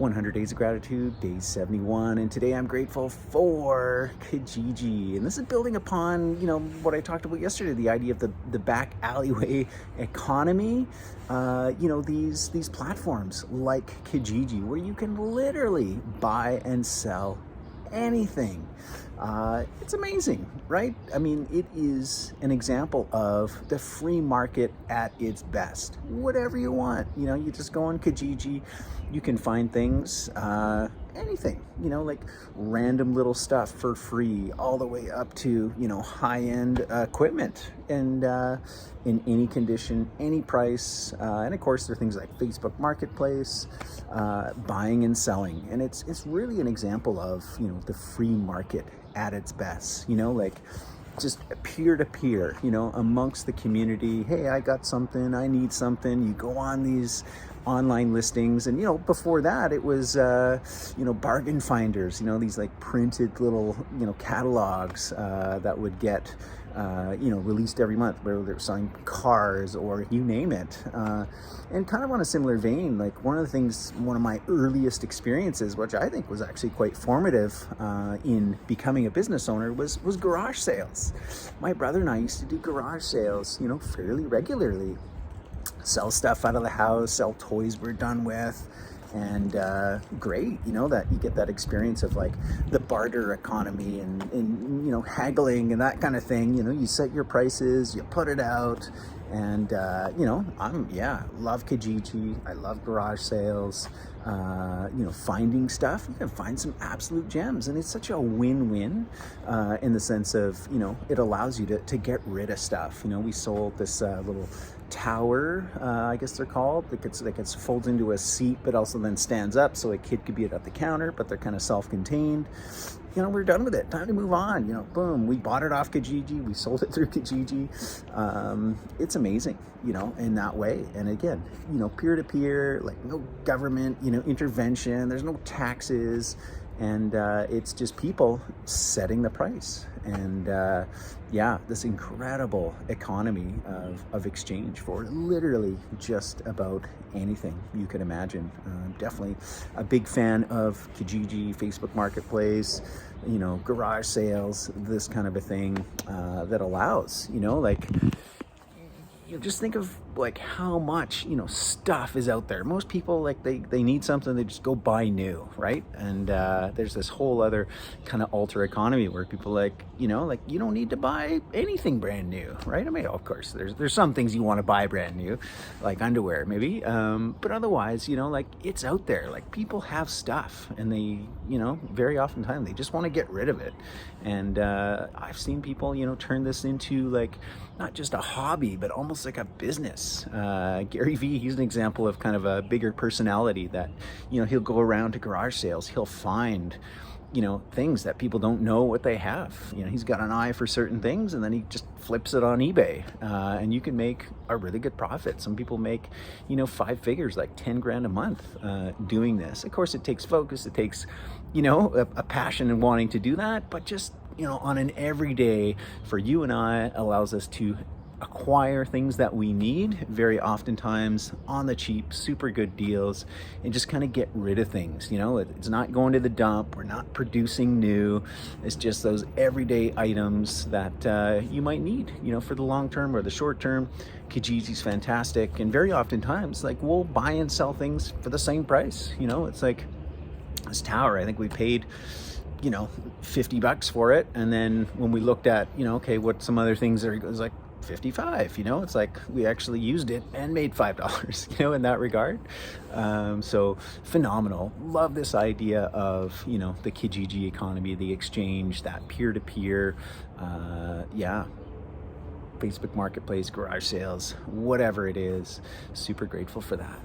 100 Days of Gratitude, day 71, and today I'm grateful for Kijiji. And this is building upon, what I talked about yesterday, the idea of the back alleyway economy. These platforms like Kijiji, where you can literally buy and sell anything. It's amazing, right? I mean, it is an example of the free market at its best. Whatever you want, you just go on Kijiji, you can find things, anything, like random little stuff for free, all the way up to, high-end equipment, and in any condition, any price. And of course, there are things like Facebook Marketplace, buying and selling. And it's really an example of, the free market at its best, like just peer-to-peer, amongst the community. Hey, I got something, I need something. You go on these online listings, and before that it was bargain finders, these like printed little catalogs that would get released every month, whether they're selling cars or you name it. And kind of on a similar vein, like one of my earliest experiences, which I think was actually quite formative in becoming a business owner, was garage sales. My brother and I used to do garage sales, fairly regularly. Sell stuff out of the house, sell toys we're done with. And great, that you get that experience of like the barter economy and haggling and that kind of thing. You set your prices, you put it out, and love Kijiji. I love garage sales. Finding stuff, you can find some absolute gems, and it's such a win-win in the sense of it allows you to get rid of stuff. We sold this little tower, I guess they're called, that gets folds into a seat but also then stands up so a kid could be at the counter, but they're kind of self-contained. We're done with it, time to move on. Boom, we bought it off Kijiji, we sold it through Kijiji. It's amazing, in that way. And again, peer-to-peer, like no government intervention, there's no taxes, and it's just people setting the price. And this incredible economy of exchange for literally just about anything you could imagine. Definitely a big fan of Kijiji, Facebook Marketplace, garage sales, this kind of a thing that allows, just think of like how much stuff is out there. Most people, like they need something, they just go buy new, right? And there's this whole other kind of alter economy where people like you don't need to buy anything brand new, right? I mean, of course there's some things you want to buy brand new, like underwear maybe, but otherwise it's out there. Like people have stuff, and they very often time they just want to get rid of it. And I've seen people turn this into like not just a hobby but almost like a business. Gary Vee, he's an example of kind of a bigger personality that he'll go around to garage sales, he'll find things that people don't know what they have. He's got an eye for certain things, and then he just flips it on eBay, and you can make a really good profit. Some people make 5 figures, like 10 grand a month doing this. Of course, it takes focus, it takes a passion in wanting to do that, but just on an everyday for you and I allows us to acquire things that we need, very oftentimes on the cheap, super good deals, and just kind of get rid of things. It's not going to the dump, we're not producing new, it's just those everyday items that you might need for the long term or the short term. Kijiji's fantastic, and very oftentimes like we'll buy and sell things for the same price. It's like this tower, I think we paid $50 for it, and then when we looked at okay, what some other things are, it was like 55. It's like we actually used it and made $5 in that regard. So phenomenal. Love this idea of the Kijiji economy, the exchange, that peer-to-peer, Facebook Marketplace, garage sales, whatever it is. Super grateful for that.